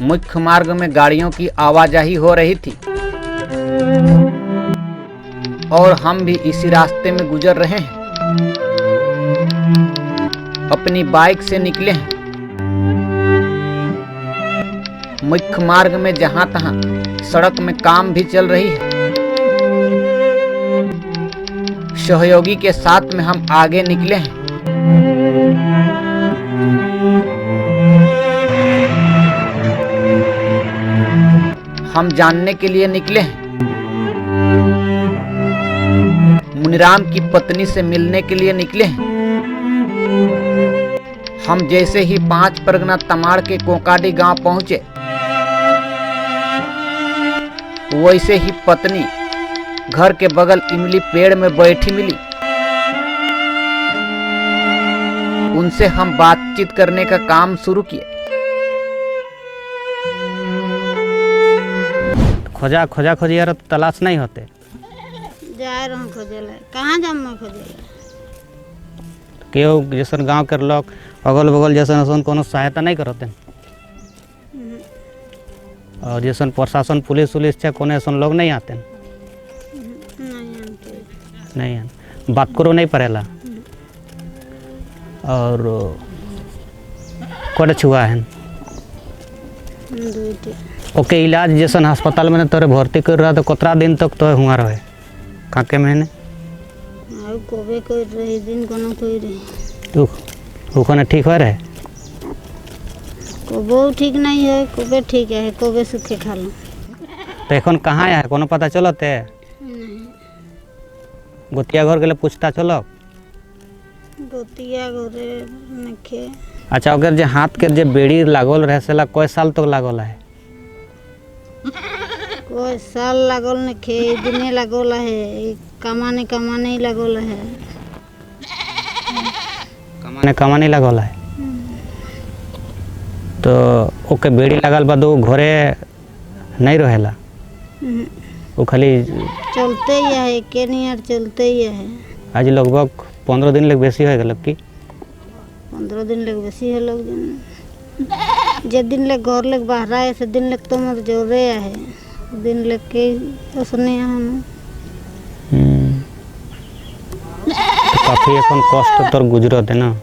मुख्य मार्ग में गाड़ियों की आवाजाही हो रही थी और हम भी इसी रास्ते में गुजर रहे हैं। अपनी बाइक से निकले हैं। मुख्य मार्ग में जहां तहां सड़क में काम भी चल रही है। सहयोगी के साथ में हम आगे निकले हैं। हम जानने के लिए निकले हैं। मुनीराम की पत्नी से मिलने के लिए निकले हैं। हम जैसे ही 5 परगना तमाड़ के कोकाडी गांव पहुंचे, वैसे ही पत्नी घर के बगल इमली पेड़ में बैठी मिली। उनसे हम बातचीत करने का काम शुरू किए। खोजा खोजा खोजी यार तलाश नहीं होते। जा रहा हूँ खोजेला, कहाँ जाऊँ मैं खोजेला? क्यों जैसन गांव के लोग अगल बगल जैसन कोनो सहायता नहीं करते? और जैसन प्रशासन पुलिस उलिस चाहे कोनो ऐसा लोग नहीं आते? नहीं आते। बात करो नहीं पड़ेला। और कोड छुआ है ओके इलाज जैसन अस्पताल में तोरे भर्ती कर रहा तो कितना दिन तक तो हुआ रहे काके महीने कोबे कोई रही दिन कोनो कोई रही तू कोने ठीक हो रहे? कोबो ठीक नहीं है, कोबे ठीक है, कोबे सूखे खा लो। तो एखन कहाँ है कोनो पता चलते? गोतिया घर के लिए पूछता चलो। गोतिया घरे नखे। अच्छा अगर जे हाथ के जे बेड़ी लागल रहे सेला कोई साल तक लागल है? कोई साल लागल नखे, दिने लागल है, कमाने लागल है। कमाने लागल है तो ओके बेड़ी लागल बाद वो घरे नहीं रहेला? वो खाली चलते ही है के नियर चलते ही है। आज लगभग 15 दिन लग बेसी हो गल की 15 दिन लग बेसी है लोग जे दिन लग घर लग बाहर है से दिन लग तो मत जोरे है दिन लग के उसने हम तो काफी अपन कष्ट तोर गुजरत है ना।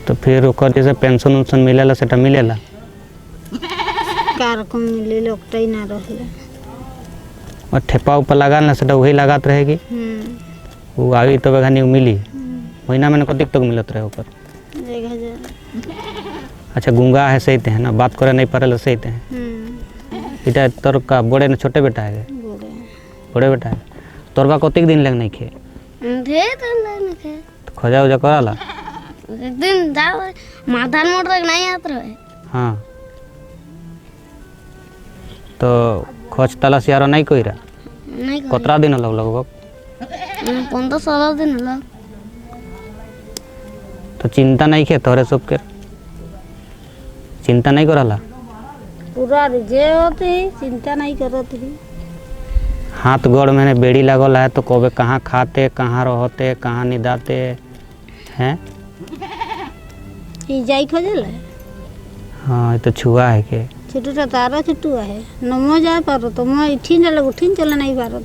तो फिर ओकर जैसे पेंशन उन्शन मिलेला सेटा मिलेला? कार को मिले लोग ही ना रहले। और ठेपा ऊपर लगाना सेटा वही लगात रहेगी? वो आगे तो बगानी मिली महीना में कतिक तक मिलत रहे ऊपर? 1000। अच्छा गुंगा है सही है ना, बात करे नहीं पारे सही है। इटा तोर का बड़े न छोटे बेटा है? बड़े बेटा है। तोर बा कतिक दिन लग नहीं खे? तो खोजा उजा कराला? एक दिन जाओ माधान मोड़ तक नहीं आता रहे। हाँ तो खोज तलाश यारो नहीं कोई रहा? नहीं कतरा दिन लग लगभग? 15-16 दिन लग। तो चिंता नहीं खे तोरे सबके? चिंता नहीं कराला? पूरा जे होती चिंता नहीं करती। हाथ गोड़ में बेड़ी लगल है तो कबे कहाँ खाते कहाँ रहते कहाँ निदाते हैं? जाई खोजल है। हाँ ये तो छुआ है के छोटा तारा छुट्टू है नमो जा पारो तो मैं इठिन चल उठिन चल नहीं पारो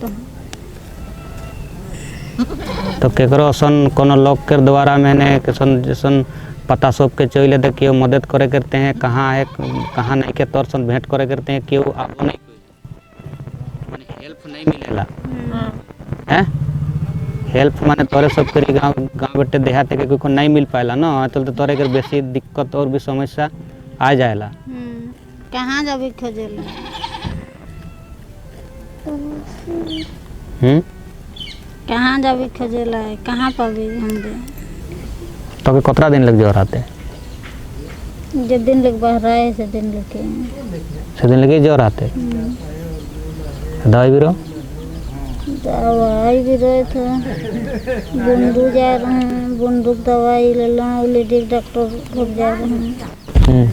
तो केकरो सन कोनो लोग के द्वारा मैंने किसन जैसन पता सब के चले दे क्यों मदद करे करते हैं कहाँ है कहाँ नहीं के तौर सन भेंट करे करते हैं क्यों आपको नहीं माने हेल्प नहीं मिलेला हैं? हेल्प माने तोरे सब करी गांव बेटे देहात के कोई नहीं मिल पाएला ना चलते तोरे के बेसी दिक्कत और भी समस्या आ जाएला। कहाँ जाबे खोजेला? कहाँ जाबे खोजेला कहाँ पाबे हमरे? तो कितना दिन लग जा रहते? जब दिन लग बाहर आए से दिन लगे जो रहते। दवाई भी दवाई भी रहे थे बुंदू जा रहे हैं बुंदूक दवाई ले लो लेडीज डॉक्टर घर जा रहे हैं।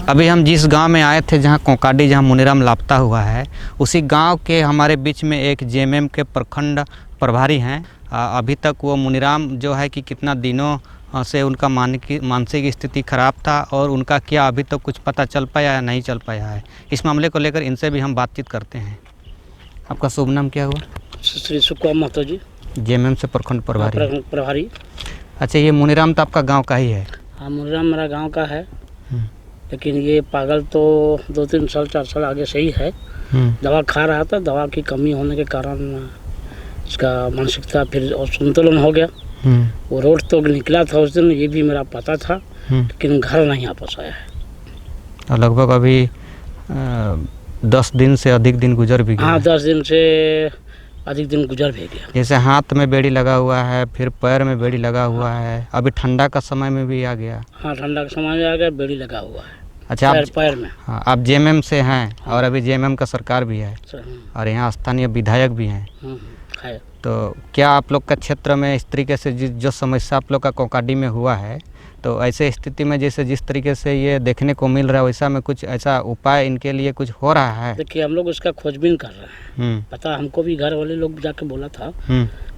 अभी हम जिस गांव में आए थे जहां कोकाडी जहां मुनीराम लापता हुआ है उसी गांव के हमारे बीच में एक जेएमएम के प्रखंड प्रभारी हैं। अभी तक वो मुनीराम जो है कि कितना दिनों से उनका मानसिक स्थिति खराब था और उनका क्या अभी तक कुछ पता चल पाया या नहीं चल पाया है। इस मामले को लेकर इनसे भी हम बातचीत करते हैं। आपका शुभ नाम क्या हुआ? श्री सुकुमार महतो जी, जेएमएम से प्रखंड प्रभारी। प्रभारी। अच्छा, ये मुनीराम तो आपका गांव का ही है? हाँ, मुनीराम मेरा गांव का है, लेकिन ये पागल तो 2-3 साल 4 साल आगे से ही है। दवा खा रहा था, दवा की कमी होने के कारण इसका मानसिकता फिर असंतुलन हो गया। वो रोड तो निकला था उस दिन, ये भी मेरा पता था, लेकिन घर नहीं आ पाया है। और लगभग अभी 10 दिन से अधिक दिन गुजर भी गया। हाँ, 10 दिन से अधिक दिन गुजर भी गया। जैसे हाथ में बेड़ी लगा हुआ है, फिर पैर में बेड़ी लगा हुआ है, अभी ठंडा का समय में भी आ गया। हाँ, ठंडा का समय में आ गया, बेड़ी लगा हुआ है। अच्छा, पैर में। हाँ, आप जेएमएम से हैं और अभी जेएमएम का सरकार भी है और यहाँ स्थानीय विधायक भी हैं। है। तो क्या आप लोग का क्षेत्र में इस तरीके से जो समस्या आप लोग का कोकाडी में हुआ है, तो ऐसे स्थिति में जैसे जिस तरीके से ये देखने को मिल रहा है, वैसा में कुछ ऐसा उपाय इनके लिए कुछ हो रहा है? देखिए, हम लोग उसका खोजबीन कर रहे हैं। पता हमको भी घर वाले लोग जाके बोला था,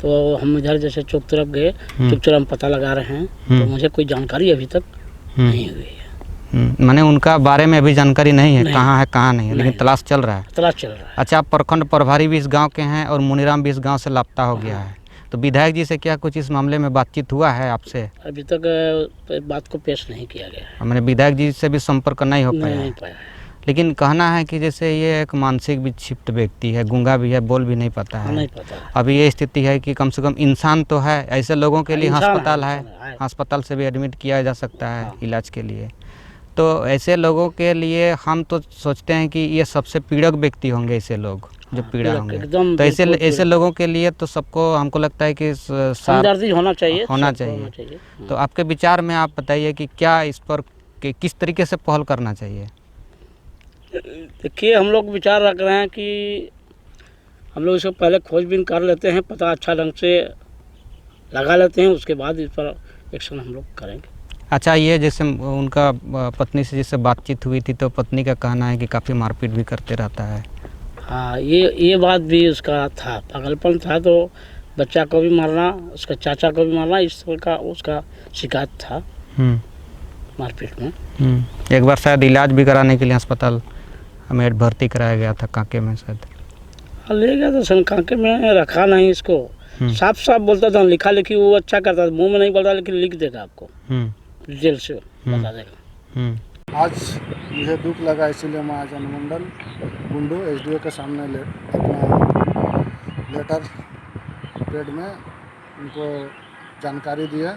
तो हम इधर जैसे चौक तरफ गए, चौक तरफ हम पता लगा रहे हैं, तो मुझे कोई जानकारी अभी तक नहीं हुई है। माने उनका बारे में अभी जानकारी नहीं है, कहाँ है कहाँ नहीं है, लेकिन तलाश चल रहा है। तलाश चल रहा है। अच्छा, आप प्रखंड प्रभारी भी इस गांव के हैं और मुनीराम भी इस गांव से लापता हो गया है, तो विधायक जी से क्या कुछ इस मामले में बातचीत हुआ है आपसे? अभी तक बात को पेश नहीं किया गया है। मैंने विधायक जी से भी संपर्क नहीं हो पाया नहीं है। पाया है। लेकिन कहना है कि जैसे ये एक मानसिक विक्षिप्त व्यक्ति है, गूंगा भी है, बोल भी नहीं पाता है। नहीं पता है। अभी ये स्थिति है कि कम से कम इंसान तो है, ऐसे लोगों के लिए इंसान अस्पताल है। है, अस्पताल से भी एडमिट किया जा सकता है इलाज के लिए। तो ऐसे लोगों के लिए हम तो सोचते हैं कि ये सबसे पीड़क व्यक्ति होंगे, ऐसे लोग जो पीड़ा होंगे। तो ऐसे लोगों के लिए तो सबको, हमको लगता है कि हमदर्दी होना चाहिए। तो आपके विचार में आप बताइए कि क्या इस पर किस तरीके से पहल करना चाहिए? देखिए, हम लोग विचार रख रहे हैं कि हम लोग इसको पहले खोजबीन कर लेते हैं, पता अच्छा ढंग से लगा लेते हैं, उसके बाद इस पर एक्शन हम लोग करेंगे। अच्छा, ये जैसे उनका पत्नी से जैसे बातचीत हुई थी, तो पत्नी का कहना है कि काफ़ी मारपीट भी करते रहता है। हाँ, ये बात भी उसका था, पागलपन था, तो बच्चा को भी मारना, उसका चाचा को भी मारना, इस तरह का उसका शिकायत था मारपीट में। एक बार शायद इलाज भी कराने के लिए अस्पताल हमें भर्ती कराया गया था, कांके में शायद। हाँ, ले गया तो कांके में रखा नहीं इसको। साफ साफ बोलता था, लिखा लिखी वो अच्छा करता था, मुँह में नहीं बोलता, लेकिन लिख देगा आपको, जेल से बता देगा। आज मुझे दुख लगा, इसीलिए मैं आज अनुमंडल गुंडू एसडीओ के सामने अपना लेटर पैड में उनको जानकारी दी है।